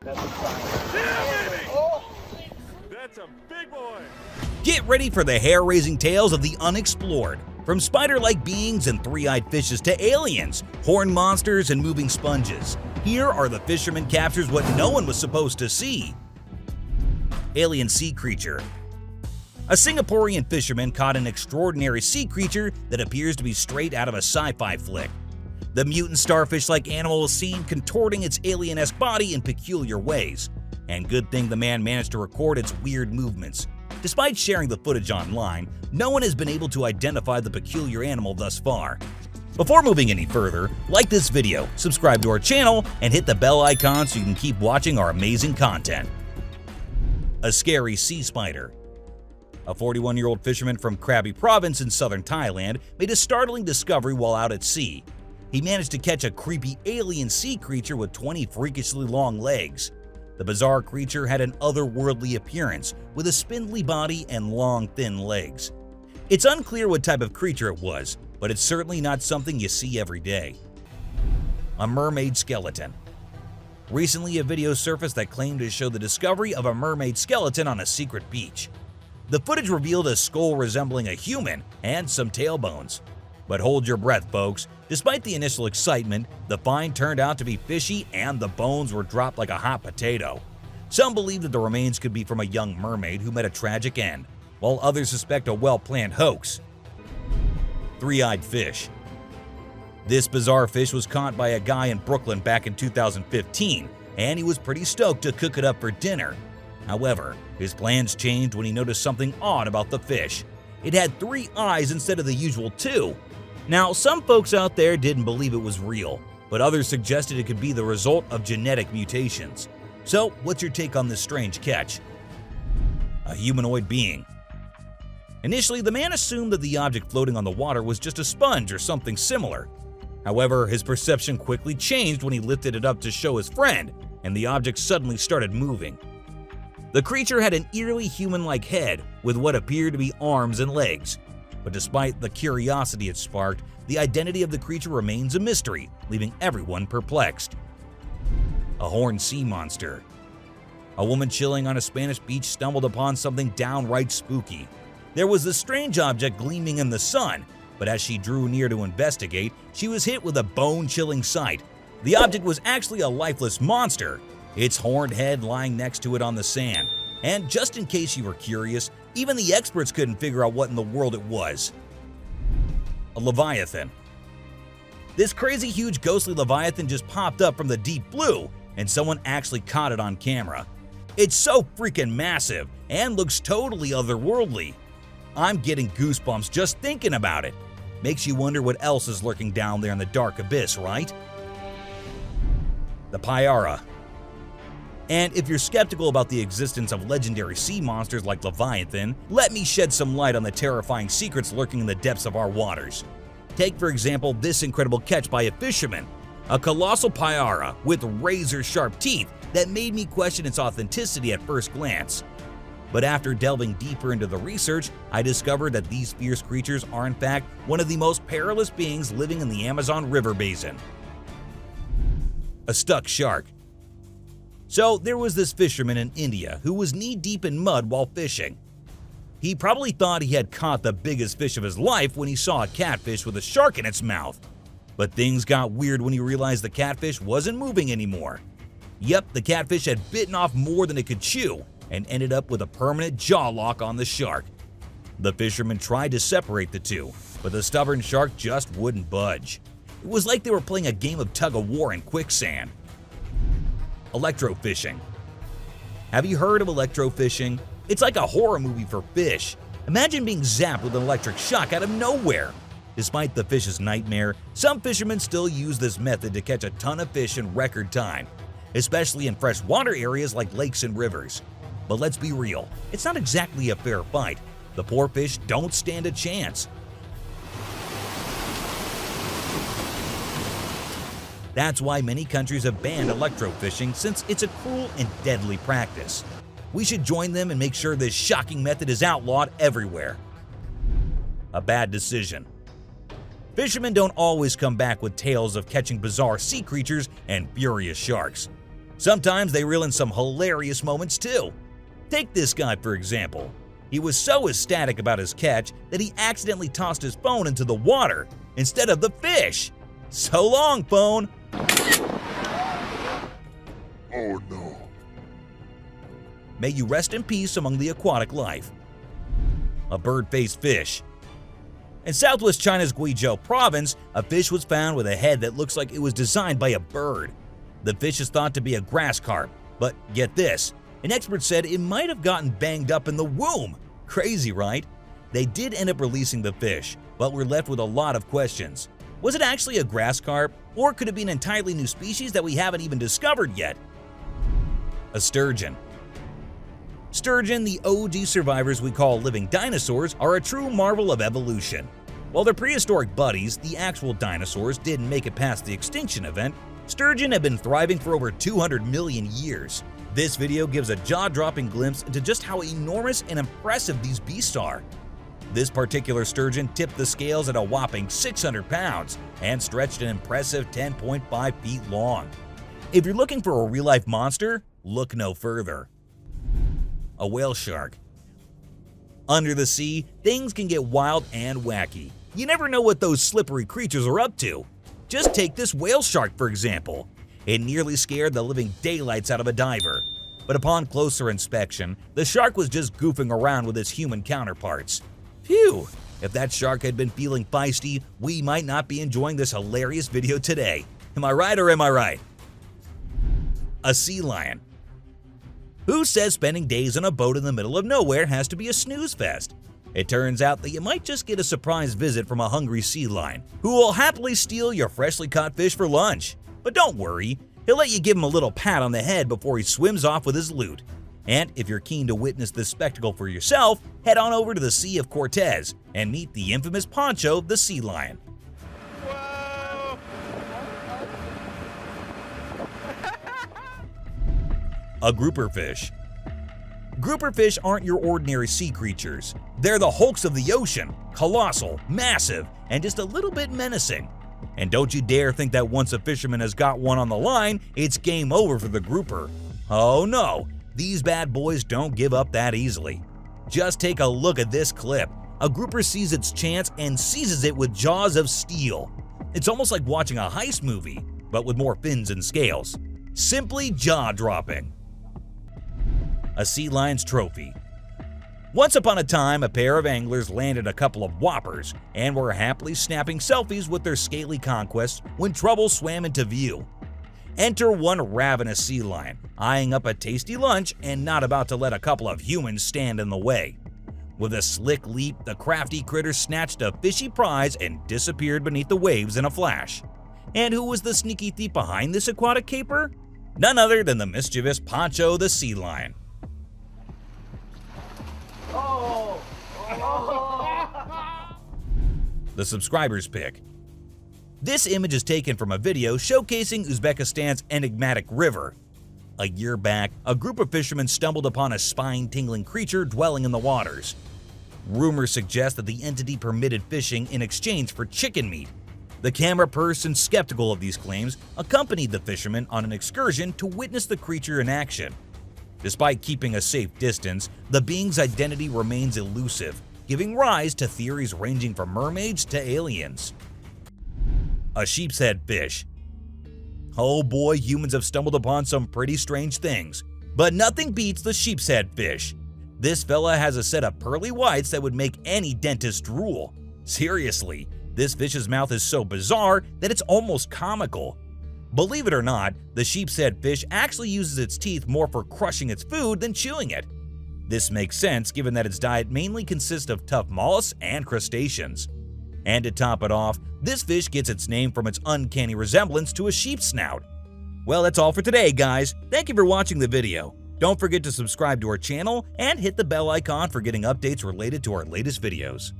That's a sign. Yeah, baby! Oh! That's a big boy! Get ready for the hair-raising tales of the unexplored. From spider-like beings and three-eyed fishes to aliens, horned monsters, and moving sponges. Here are the Fisherman captures what no one was supposed to see. Alien sea creature. A Singaporean fisherman caught an extraordinary sea creature that appears to be straight out of a sci-fi flick. The mutant starfish-like animal was seen contorting its alien-esque body in peculiar ways. And good thing the man managed to record its weird movements. Despite sharing the footage online, no one has been able to identify the peculiar animal thus far. Before moving any further, like this video, subscribe to our channel, and hit the bell icon so you can keep watching our amazing content. A scary sea spider. A 41-year-old fisherman from Krabi province in southern Thailand made a startling discovery while out at sea. He managed to catch a creepy alien sea creature with 20 freakishly long legs. The bizarre creature had an otherworldly appearance, with a spindly body and long, thin legs. It's unclear what type of creature it was, but it's certainly not something you see every day. A mermaid skeleton. Recently, a video surfaced that claimed to show the discovery of a mermaid skeleton on a secret beach. The footage revealed a skull resembling a human and some tailbones. But hold your breath, folks. Despite the initial excitement, the find turned out to be fishy and the bones were dropped like a hot potato. Some believe that the remains could be from a young mermaid who met a tragic end, while others suspect a well-planned hoax. Three-eyed fish. This bizarre fish was caught by a guy in Brooklyn back in 2015, and he was pretty stoked to cook it up for dinner. However, his plans changed when he noticed something odd about the fish. It had 3 eyes instead of the usual 2. Now, some folks out there didn't believe it was real, but others suggested it could be the result of genetic mutations. So, what's your take on this strange catch? A humanoid being. Initially, the man assumed that the object floating on the water was just a sponge or something similar. However, his perception quickly changed when he lifted it up to show his friend, and the object suddenly started moving. The creature had an eerily human-like head with what appeared to be arms and legs. But despite the curiosity it sparked, the identity of the creature remains a mystery, leaving everyone perplexed. A horned sea monster. A woman chilling on a Spanish beach stumbled upon something downright spooky. There was this strange object gleaming in the sun, but as she drew near to investigate, she was hit with a bone-chilling sight. The object was actually a lifeless monster, its horned head lying next to it on the sand. And just in case you were curious, even the experts couldn't figure out what in the world it was. A leviathan. This crazy huge ghostly leviathan just popped up from the deep blue, and someone actually caught it on camera. It's so freaking massive and looks totally otherworldly. I'm getting goosebumps just thinking about it. Makes you wonder what else is lurking down there in the dark abyss, right? The PAYARA. And if you're skeptical about the existence of legendary sea monsters like Leviathan, let me shed some light on the terrifying secrets lurking in the depths of our waters. Take, for example, this incredible catch by a fisherman, a colossal PAYARA with razor-sharp teeth that made me question its authenticity at first glance. But after delving deeper into the research, I discovered that these fierce creatures are in fact one of the most perilous beings living in the Amazon River basin. A stuck shark. So there was this fisherman in India who was knee-deep in mud while fishing. He probably thought he had caught the biggest fish of his life when he saw a catfish with a shark in its mouth. But things got weird when he realized the catfish wasn't moving anymore. Yep, the catfish had bitten off more than it could chew and ended up with a permanent jaw lock on the shark. The fisherman tried to separate the two, but the stubborn shark just wouldn't budge. It was like they were playing a game of tug-of-war in quicksand. Electrofishing. Have you heard of electrofishing? It's like a horror movie for fish. Imagine being zapped with an electric shock out of nowhere. Despite the fish's nightmare, some fishermen still use this method to catch a ton of fish in record time, especially in freshwater areas like lakes and rivers. But let's be real, it's not exactly a fair fight. The poor fish don't stand a chance. That's why many countries have banned electrofishing, since it's a cruel and deadly practice. We should join them and make sure this shocking method is outlawed everywhere. A bad decision. Fishermen don't always come back with tales of catching bizarre sea creatures and furious sharks. Sometimes they reel in some hilarious moments too. Take this guy for example. He was so ecstatic about his catch that he accidentally tossed his phone into the water instead of the fish. So long, phone! Oh no. May you rest in peace among the aquatic life. A bird-faced fish. In southwest China's Guizhou province, a fish was found with a head that looks like it was designed by a bird. The fish is thought to be a grass carp, but get this, an expert said it might have gotten banged up in the womb. Crazy, right? They did end up releasing the fish, but were left with a lot of questions. Was it actually a grass carp, or could it be an entirely new species that we haven't even discovered yet? A sturgeon. Sturgeon, the OG survivors we call living dinosaurs, are a true marvel of evolution. While their prehistoric buddies, the actual dinosaurs, didn't make it past the extinction event, sturgeon have been thriving for over 200 million years. This video gives a jaw-dropping glimpse into just how enormous and impressive these beasts are. This particular sturgeon tipped the scales at a whopping 600 pounds and stretched an impressive 10.5 feet long. If you're looking for a real-life monster, look no further. A whale shark. Under the sea, things can get wild and wacky. You never know what those slippery creatures are up to. Just take this whale shark for example. It nearly scared the living daylights out of a diver. But upon closer inspection, the shark was just goofing around with its human counterparts. Phew! If that shark had been feeling feisty, we might not be enjoying this hilarious video today. Am I right or am I right? A sea lion. Who says spending days on a boat in the middle of nowhere has to be a snooze fest? It turns out that you might just get a surprise visit from a hungry sea lion, who will happily steal your freshly caught fish for lunch. But don't worry, he'll let you give him a little pat on the head before he swims off with his loot. And if you're keen to witness this spectacle for yourself, head on over to the Sea of Cortez and meet the infamous Poncho the sea lion. Whoa! A grouper fish. Grouper fish aren't your ordinary sea creatures. They're the hulks of the ocean, colossal, massive, and just a little bit menacing. And don't you dare think that once a fisherman has got one on the line, it's game over for the grouper. Oh no, these bad boys don't give up that easily. Just take a look at this clip. A grouper sees its chance and seizes it with jaws of steel. It's almost like watching a heist movie, but with more fins and scales. Simply jaw-dropping. A sea lion's trophy. Once upon a time, a pair of anglers landed a couple of whoppers and were happily snapping selfies with their scaly conquests when trouble swam into view. Enter one ravenous sea lion, eyeing up a tasty lunch and not about to let a couple of humans stand in the way. With a slick leap, the crafty critter snatched a fishy prize and disappeared beneath the waves in a flash. And who was the sneaky thief behind this aquatic caper? None other than the mischievous Poncho the sea lion. The subscriber's pick. This image is taken from a video showcasing Uzbekistan's enigmatic river. A year back, a group of fishermen stumbled upon a spine-tingling creature dwelling in the waters. Rumors suggest that the entity permitted fishing in exchange for chicken meat. The camera person, skeptical of these claims, accompanied the fishermen on an excursion to witness the creature in action. Despite keeping a safe distance, the being's identity remains elusive, giving rise to theories ranging from mermaids to aliens. A sheepshead fish. Oh boy, humans have stumbled upon some pretty strange things, but nothing beats the sheepshead fish. This fella has a set of pearly whites that would make any dentist drool. Seriously, this fish's mouth is so bizarre that it's almost comical. Believe it or not, the sheepshead fish actually uses its teeth more for crushing its food than chewing it. This makes sense given that its diet mainly consists of tough mollusks and crustaceans. And to top it off, this fish gets its name from its uncanny resemblance to a sheep's snout. Well, that's all for today, guys. Thank you for watching the video. Don't forget to subscribe to our channel and hit the bell icon for getting updates related to our latest videos.